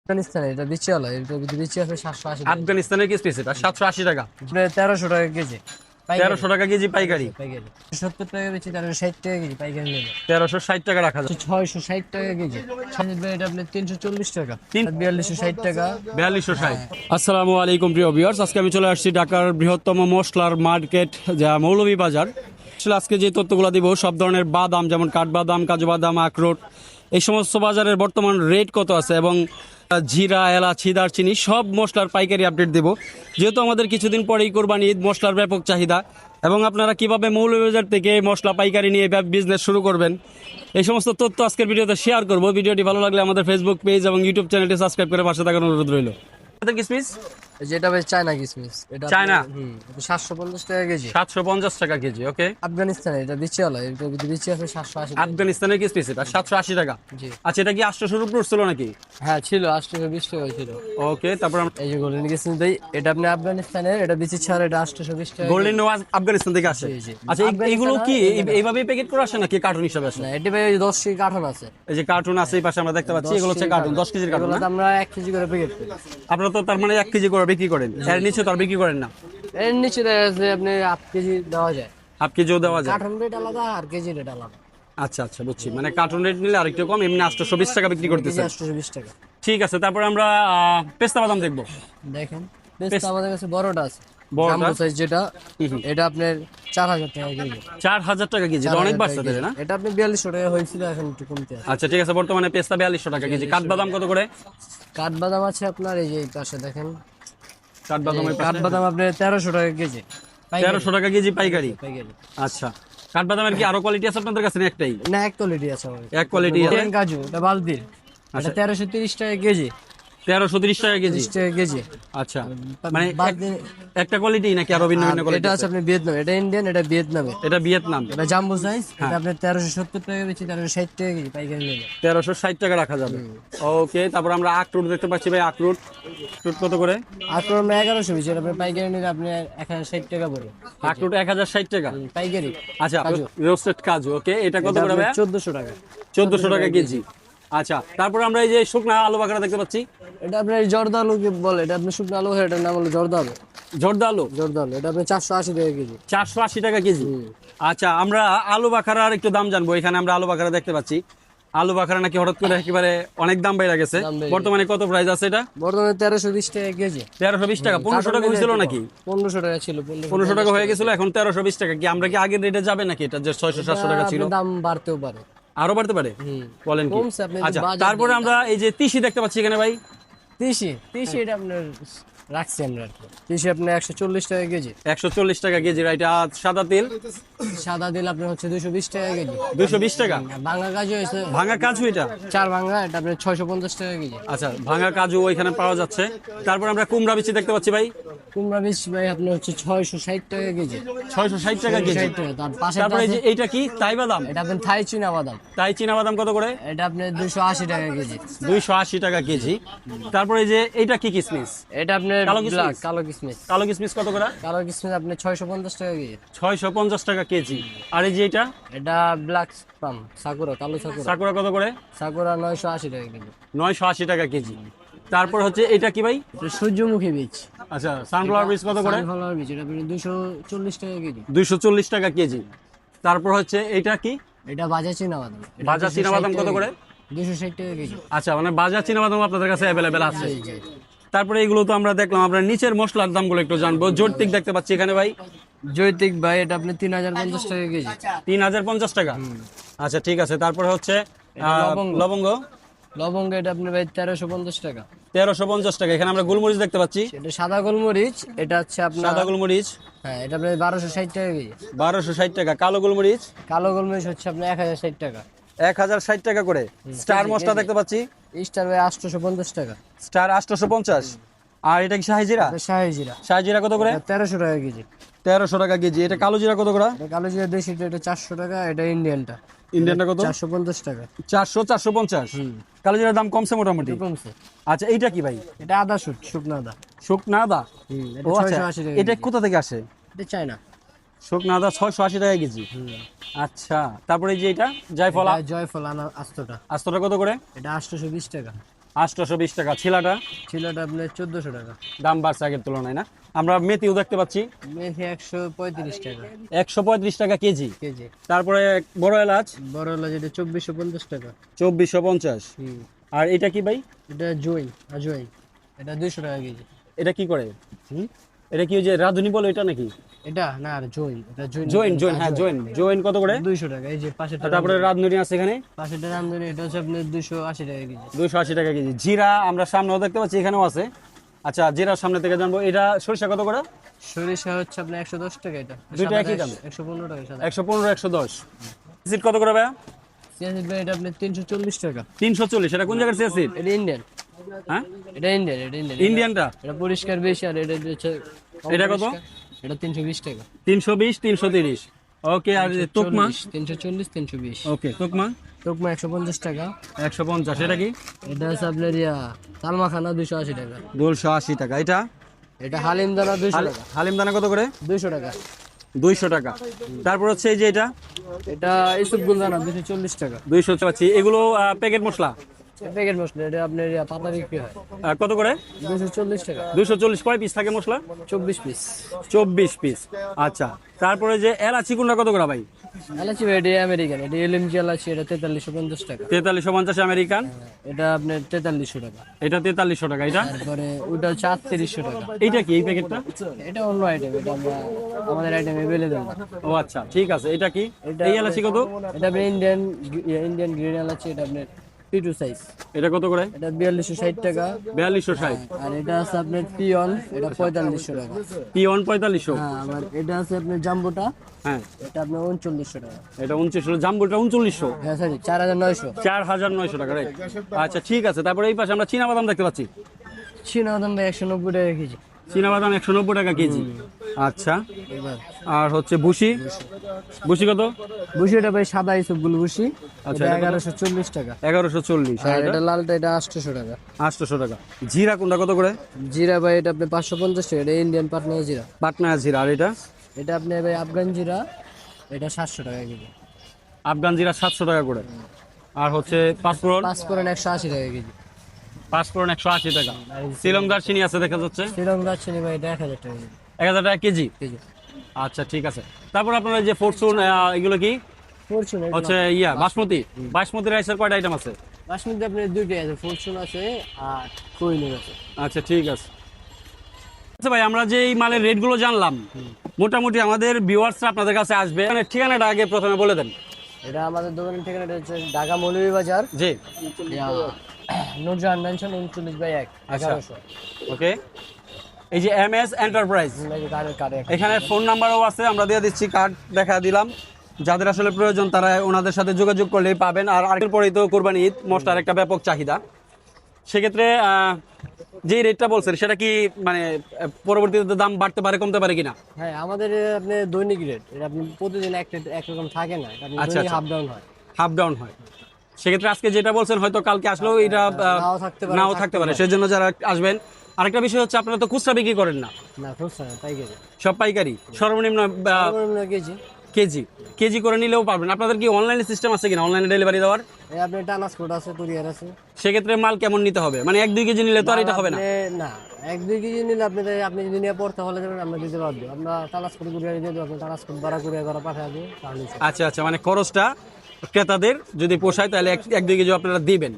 আফগানিস্তানে এটা বিচি হলো, এটা বিচি আছে 780 টাকা। আফগানিস্তানের কি স্পেস এটা 780 টাকা। আপনার 1300 টাকা কেজি 1300 টাকা কেজি পাইকারি। পাইকারি 70 টাকা বেচি, 1360 টাকা কেজি পাইকারি নেবে। 1360 টাকা রাখা যায়। 660 টাকা কেজি এটা আপনি 340 টাকা, 4260 টাকা। 4260। আসসালামু আলাইকুম প্রিয় ভিউয়ার্স, আজকে আমি চলে আসছি ঢাকার বৃহত্তম মশলার মার্কেট যা মৌলভীবাজার। আসলে আজকে যে তথ্যগুলো দিব, সব ধরনের বাদাম যেমন কাঠবাদাম, কাজু বাদাম, আখরোট, এই সমস্ত বাজারের বর্তমান রেট কত আছে এবং জিরা, এলাচি, দারচিনি সব মশলার পাইকারি আপডেট দেব। যেহেতু আমাদের কিছুদিন পরেই কোরবানি ঈদ, মশলার ব্যাপক চাহিদা, এবং আপনারা কিভাবে মৌলভীবাজার থেকে মশলা পাইকারি নিয়ে বিজনেস শুরু করবেন, এই সমস্ত তথ্য আজকের ভিডিওতে শেয়ার করব। ভিডিওটি ভালো লাগলে আমাদের ফেসবুক পেজ এবং ইউটিউব চ্যানেলটি সাবস্ক্রাইব করে পাশে থাকার অনুরোধ রইল। কিসমিস যেটা ভাই চায়না কিসমিস, এটা চায়না 750 টাকা কেজি। 750 টাকা কেজি। ওকে। আফগানিস্তানে এটা বিচি হলো, এটা বিচি আছে 780 টাকা। আফগানিস্তানের কিসমিস এটা 780 টাকা। জি। আচ্ছা, এটা কি 800 উপর ছিল নাকি? হ্যাঁ ছিল, 820 টাকা ছিল। ওকে। তারপর এই যে গোল্ডেন কিসমিস ভাই, এটা আপনি আফগানিস্তানের, এটা বিচি ছাড়, এটা 820 টাকা। গোল্ডেন নোয়াজ আফগানিস্তান থেকে আসে। জি, জি। আচ্ছা, এগুলো কি আফগানিস্তান এইভাবে প্যাকেট করে আসে নাকি কার্টুন হিসাবে আসে? না, এটা ভাই 10 কেজি কার্টন আছে। এই যে কার্টুন আছে এই পাশে আমরা দেখতে পাচ্ছি, এগুলো হচ্ছে কার্টুন, 10 কেজির কার্টুন। এগুলো তো আমরা 1 কেজি করে প্যাকেট করি। আপনারা তো তার মানে 1 কেজি করে বিক্রি করেন, এর নিচে তো আর বিক্রি করেন না? এর নিচে দেখা যাচ্ছে আপনি 8 কেজি দেওয়া যায়। হাফ কেজিও দেওয়া যায়? কার্টন রেট আলাদা আর কেজি রেট আলাদা। আচ্ছা আচ্ছা, বুঝছি। মানে কার্টুন রেট নিলে আরেকটু কম, এমনি 820 টাকা বিক্রি কেজি করতেছে। 820 টাকা। ঠিক আছে। তারপর আমরা পেস্তা বাদাম দেখবো। দেখেন পেস্তা আমাদের কাছে বড়টা আছে, বড়টা? জাম্বো সাইজ যেটা, এটা আপনার 4000 টাকা কেজি। 4000 টাকা কেজি, এটা অনেক বাড়ছে তাহলে না? এটা আপনি 4200 টাকা হয়েছিল, এখন একটু কমতে আছে। আচ্ছা ঠিক আছে, বর্তমানে পেস্তা 4200 টাকা কেজি। কাঠবাদাম কত করে? কাঠবাদাম আছে আপনার এই যে এই পাশে দেখেন, কাঠবাদামের পাশে কাঠবাদাম আপনার 1300 টাকা কেজি 1300 টাকা কেজি পাইকারি। পাইকারি। আচ্ছা, কাঠবাদামের কি আরো কোয়ালিটি আছে আপনাদের কাছে না একটাই? না, এক কোয়ালিটি আছে আমাদের। এক কোয়ালিটি আছে। গোল্ডেন কাজু এটা বালতির, এটা 1330 টাকা কেজি। 1330 টাকা কেজি। 30 টাকা কেজি। আচ্ছা, মানে বালতি- একটা কোয়ালিটি নাকি আরো ভিন্ন ভিন্ন এটা কোয়ালিটি আছে আপনার ভিয়েতনাম, এটা ইন্ডিয়ান, এটা ভিয়েতনামে। এটা ভিয়েতনাম। এটা জাম্বো সাইজ, হ্যাঁ। এটা আপনার 1370 টাকা বেচি, 1360 টাকা কেজি পাইকারি নেবে। 1360 টাকা রাখা যাবে। ওকে। তারপর আমরা আখরোট দেখতে পাচ্ছি ভাই, আখরোট কত করে? আখরোট আমরা 1100 বেচি, এটা আপনার পাইকারি নিলে আপনি 1060 টাকা পড়বে আখরোট 1060 টাকা পাইকারি। আচ্ছা, কাজু। রোস্টেড কাজু। ওকে, এটা কত করে ভাই? 1400 টাকা। 1400 টাকা কেজি। আচ্ছা, তারপর আমরা এই যে শুকনা আলু বাখারা দেখতে পাচ্ছি। এটা আপনার জর্দা আলু কি বলে, এটা আপনি শুকনো আলু, এটার নাম হলো জর্দা আলু। জর্দা আলু জর্দা আলু এটা আপনি 480 টাকা কেজি। 480 টাকা কেজি। আচ্ছা, আমরা আলু বাখারার একটু দাম জানবো। এখানে আমরা আলু বাখারা দেখতে পাচ্ছি। আলু বাখারা নাকি হঠাৎ করে একেবারে অনেক দাম বেড়ে গেছে। দাম বেড়ে বর্তমানে কত প্রাইস আছে এটা? বর্তমানে 1320 টাকা কেজি। 1320 টাকা। 1500 টাকা হয়েছিল নাকি? 1500 টাকা ছিল। 1500 টাকা হয়ে গেছিল, এখন 1320 টাকা। কি আমরা কি আগের রেটে যাবে নাকি? এটা যে 600-700 টাকা ছিল, আপনার দাম বাড়তেও পারে। আরো বাড়তে পারে? বলেন কি? কমছে আপনি যদি আচ্ছা, বাজার তারপরে আমরা এই যে তিসি দেখতে পাচ্ছি এখানে ভাই। তিসি এটা আপনার রাখছি আমরা আর কি। তিসি আপনার 140 টাকা কেজি। 140 টাকা কেজি, রাইট। আর সাদা তেল? সাদা দিল আপনার হচ্ছে 220 টাকা কেজি। 220 টাকা। ভাঙা কাজু হয়েছে ভাঙা কাজু এটা? 4 ভাঙা, এটা আপনার 650 টাকা কেজি। আচ্ছা, ভাঙা কাজু ওইখানে পাওয়া যাচ্ছে। তারপর আমরা কুমড়া বিচি দেখতে পাচ্ছি ভাই। কুমড়া বীজ ভাই আপনার হচ্ছে 660 টাকা কেজি। 660 টাকা কেজি। 660 টাকা। তার পাশে তারপরে এই যে এইটা কি তাই বাদাম? এটা আপনার থাই চীনা বাদাম, তাই চীনা বাদাম কত করে? এটা আপনার 280 টাকা কেজি। 280 টাকা কেজি। তারপরে এই যে এইটা কি কিসমিস? এটা আপনার কালো কিশমিশ? ব্ল্যাক কালো কিসমিস। কালো কিসমিস কত করে? কালো কিসমিস আপনার 650 টাকা কেজি। 650 টাকা কেজি। আর এই যে এটা এটা ব্ল্যাক পাম সাকুরা, কালো সাকুরা। সাকুরা কত করে? সাকুরা 980 টাকা কেজি। 980 টাকা কেজি। তারপর হচ্ছে এটা কি ভাই? এটা সূর্যমুখী বীজ। আচ্ছা, সানফ্লাওয়ার বীজ কত করে? সানফ্লাওয়ার বীজ এটা আপনার 240 টাকা কেজি। 240 টাকা কেজি। তারপর হচ্ছে এটা কি? এটা ভাজা চীনা বাদাম। এটা ভাজা চীনা বাদাম কত করে? 260 টাকা কেজি। আচ্ছা, মানে ভাজা চীনা বাদাম আপনাদের কাছে অ্যাভেলেবেল আছে। জি, জি। তারপরে এগুলো তো আমরা দেখলাম, আমরা নিচের মশলার দামগুলো একটু জানবো। জৈতিক দেখতে পাচ্ছি এখানে ভাই। জৈতিক ভাই এটা আপনি 3050 টাকা কেজি। 3050 টাকা। আচ্ছা ঠিক আছে। তারপরে হচ্ছে লবঙ্গ। লবঙ্গ। লবঙ্গ এটা আপনি ভাই 1350 টাকা। 1350 টাকা। এখানে আমরা গোলমরিচ দেখতে পাচ্ছি। এটা সাদা গোলমরিচ, এটা হচ্ছে আপনার সাদা গোলমরিচ হ্যাঁ, এটা আপনার 1260 টাকা কেজি। 1260 টাকা। কালো গোলমরিচ কালো গোলমরিচ হচ্ছে আপনার 1060 টাকা। 1060 টাকা করে। স্টার মশলা দেখতে পাচ্ছি। স্টার ভাই 850 টাকা। স্টার 850। আর এটা কি শাহি জিরা? এটা শাহি জিরা, শাহি জিরা কত করে? এটা 1300 টাকা কেজি। 1300 টাকা কেজি। এটা কালো জিরা কত করে? এটা কালো জিরা দেশিটা, এটা 400 টাকা। এটা ইন্ডিয়ানটা, ইন্ডিয়ানটা কত? 450 টাকা। 450। কালো জিরার দাম কমছে মোটামুটি। একটু কমছে। আচ্ছা, এইটা কি ভাই? এটা আদা শুকনো আদা। শুকনা আদা? এটা ও আচ্ছা, 680 টাকা এটা কেজি। কোথা থেকে আসে? এটা চায়না। শুকনা আদা 680 টাকা কেজি। আচ্ছা, তারপরে এই যে এটা জায়ফল এটা জয়ফল আনা আস্তটা, আস্তটা কত করে? এটা 820 টাকা। 820 টাকা। ছিলাটা ছিলাটা আপনার 1400 টাকা। দাম বাড়ছে আগের তুলনায় না? আমরা মেথিও দেখতে পাচ্ছি মেথি 135 টাকা 135 টাকা কেজি। কেজি। তারপরে বড় এলাচ বড় হলো যেটা 2450 টাকা। 2450। আর এটা কি ভাই? এটা আজওয়াইন, এটা 200 টাকা কেজি। এটা কি করে? এটা কি ওই যে রাঁধুনি বলে এটা নাকি? এটা না, আর জৈন, এটা জয়েন, হ্যাঁ জয়েন কত করে? 200 টাকা। এই যে পাশেরটা, তারপরে রাঁধুনি আছে এখানে পাশেরটা রামধনি, এটা হচ্ছে আপনার 280 টাকা কেজি। 280 টাকা কেজি। জিরা আমরা সামনেও দেখতে পাচ্ছি, এখানেও আছে। আচ্ছা, জিরার সামনে থেকে জানবো, এটা সরিষা কত করে? সরিষা হচ্ছে আপনার 110 টাকা। এটা দুইটা একই দাম? 115 টাকা সাদা। 115, 110। সিট কত করে ভাইয়া? সিয়াসিড ভাই এটা আপনার 340 টাকা। 340। এটা কোন জায়গার সিট? এটা ইন্ডিয়ান। হ্যাঁ, এটা ইন্ডিয়ান, এটা ইন্ডিয়ান। ইন্ডিয়ানটা? এটা পরিষ্কার বেশি, আর এটা হচ্ছে কম এটা কত? পরিষ্কার। এটা 320 টাকা। 320, 330। ওকে। আর তোকমা? 340, 320। ওকে, তোকমা তোকমা 150 টাকা। 150। এটা কি? এটা হচ্ছে আপনার তালমাখানা 280 টাকা। 280 টাকা। এটা এটা হালিম দানা 200 টাকা। হালিম দানা কত করে? 200 টাকা। 200 টাকা। তারপর হচ্ছে এই যে এটা এটা ইসুপ গুলদানা 240 টাকা। 200 পাচ্ছি। এগুলো প্যাকেট মশলা প্যাকেট মশলা, এটা আপনার পাতা বিক্রি হয়। কত করে? 240 টাকা। 240। কয় পিস থাকে মশলা? 24 পিস। 24 পিস। আচ্ছা, তারপরে যে এলাচি কোনটা কত করে ভাই? এলাচি ভাই এটা আমেরিকান, এটা এলএমজি এলাচি, এটা 4350 টাকা। 4350 আমেরিকান। এটা আপনার 4300 টাকা। এটা 4300 টাকা। এটা তারপরে ওটা হচ্ছে 3800 টাকা। এইটা কি এই প্যাকেটটা? এটা অন্য আইটেম, এটা আমরা আমাদের আইটেমে বেলে দেবো। ও আচ্ছা, ঠিক আছে। এটা কি? এটা এই এলাচি কত? এটা আপনার ইন্ডিয়ান গ্রিন এলাচি, এটা আপনার P2 সাইজ। এটা কত করে? এটা 4260 টাকা। 4260। আর এটা আছে আপনার পিয়ন, এটা 4500 টাকা। পিওন 4500। হ্যাঁ, আবার এটা আছে আপনার জাম্বোটা, হ্যাঁ, এটা আপনার 3900 টাকা। এটা 2900। জাম্বুটা 3900। হ্যাঁ সরি, 4900। 4900 টাকা, রাইট। আচ্ছা, ঠিক আছে। তারপরে এই পাশে আমরা চীনা বাদাম দেখতে পাচ্ছি। চীনাবাদাম ভাই 190 টাকা কেজি। চীনা বাদাম 190 টাকা কেজি। আচ্ছা, এবার আর হচ্ছে ভুসি কত? বুশিটা ভাই সাদা এইসবগুলো বুশি, আচ্ছা, এটা এটা কত? 1140 টাকা। 1140। আর এটা লালটা, এটা 800 টাকা। 800 টাকা। জিরা কোনটা কত করে? জিরা ভাই এটা আপনি 550 টাকা, এটা ইন্ডিয়ান পাটনা জিরা। পাটনা জিরা। আর এটা? এটা আপনি ভাই আফগান জিরা, এটা 700 টাকা কেজি। আফগান জিরা 700 টাকা করে। আর হচ্ছে পাঁচফোড়ন? পাঁচফোড়ন 180 টাকা কেজি। পাঁচফোড়ন 180 টাকা। শ্রীলঙ্কার চিনি আছে দেখা যাচ্ছে, শ্রীলঙ্কার চিনি ভাই এটা 1000 টাকা কেজি। 1000 টাকা কেজি। কেজি। আচ্ছা, ঠিক আছে। তারপর আপনার এই যে ফরচুন, এগুলো কি ফরচুন হচ্ছে বাসমতি রাইসের কয়টা আইটেম আছে? বাসমতি আপনার দুইটাই আছে, ফরচুন আছে আর কোহিনুর আছে। আচ্ছা, ঠিক আছে। আচ্ছা ভাই, আমরা যে এই মালের রেটগুলো জানলাম, মোটামুটি আমাদের ভিউয়ার্সরা আপনাদের কাছে আসবে, মানে ঠিকানাটা আগে প্রথমে বলে দেন। এটা আমাদের দোকানের ঠিকানাটা হচ্ছে ঢাকা মৌলভীবাজার, জি। নূরজাহান ম্যানশন 39/1 আচ্ছা। 1100। ওকে। এই যে MS এন্টারপ্রাইজ, এখানে ফোন নাম্বারও আছে, আমরা দিয়ে দিচ্ছি, কার্ড দেখা দিলাম। যাদের আসলে প্রয়োজন তারা ওনাদের সাথে যোগাযোগ করলেই পাবেন। আর আরেকটু পরেই তো কোরবানি ঈদ, মশলার একটা ব্যাপক চাহিদা। সেক্ষেত্রে যে রেটটা বলছেন সেটা কি মানে পরবর্তীতে দাম বাড়তে পারে, কমতে পারে কিনা? হ্যাঁ, আমাদের আপনি দৈনিক রেট, এটা আপনি প্রতিদিন একরকম থাকে না, এটা আচ্ছা, হাফ ডাউন হয়। হাফ ডাউন হয়। সেক্ষেত্রে আজকে যেটা বলছেন হয়তো কালকে আসলেও এটা নাও থাকতে পারে। সেজন্য যারা আসবেন। আরেকটা বিষয় হচ্ছে, আপনারা তো খুচরা বিক্রি করেন না, না খুচরা না, পাইকারি। সব পাইকারি। সর্বনিম্ন সর্বনিম্ন কেজি। কেজি করে নিলেও পারবেন। আপনাদের কি অনলাইনে সিস্টেম আছে কিনা, অনলাইনে ডেলিভারি দেওয়ার? এই আপনি ট্রান্সপোর্ট আছে, কুরিয়ার আছে। সেক্ষেত্রে মাল কেমন নিতে হবে? মানে 1-2 কেজি নিলে তো আর এটা হবে না। না, 1-2 কেজি নিলে আপনি যদি নিয়ে পড়তে হলে যাবেন, আমরা দিতে পারবো। আমরা ট্রান্সপোর্ট কুরিয়ার দিয়ে দেবো, আপনি ট্রান্সপোর্ট ভাড়া কুরিয়ার করা পাঠিয়ে দেবো, তাহলে আচ্ছা, মানে খরচটা ক্রেতাদের যদি পোষায় তাহলে 1-2 কেজি আপনারা দিবেন।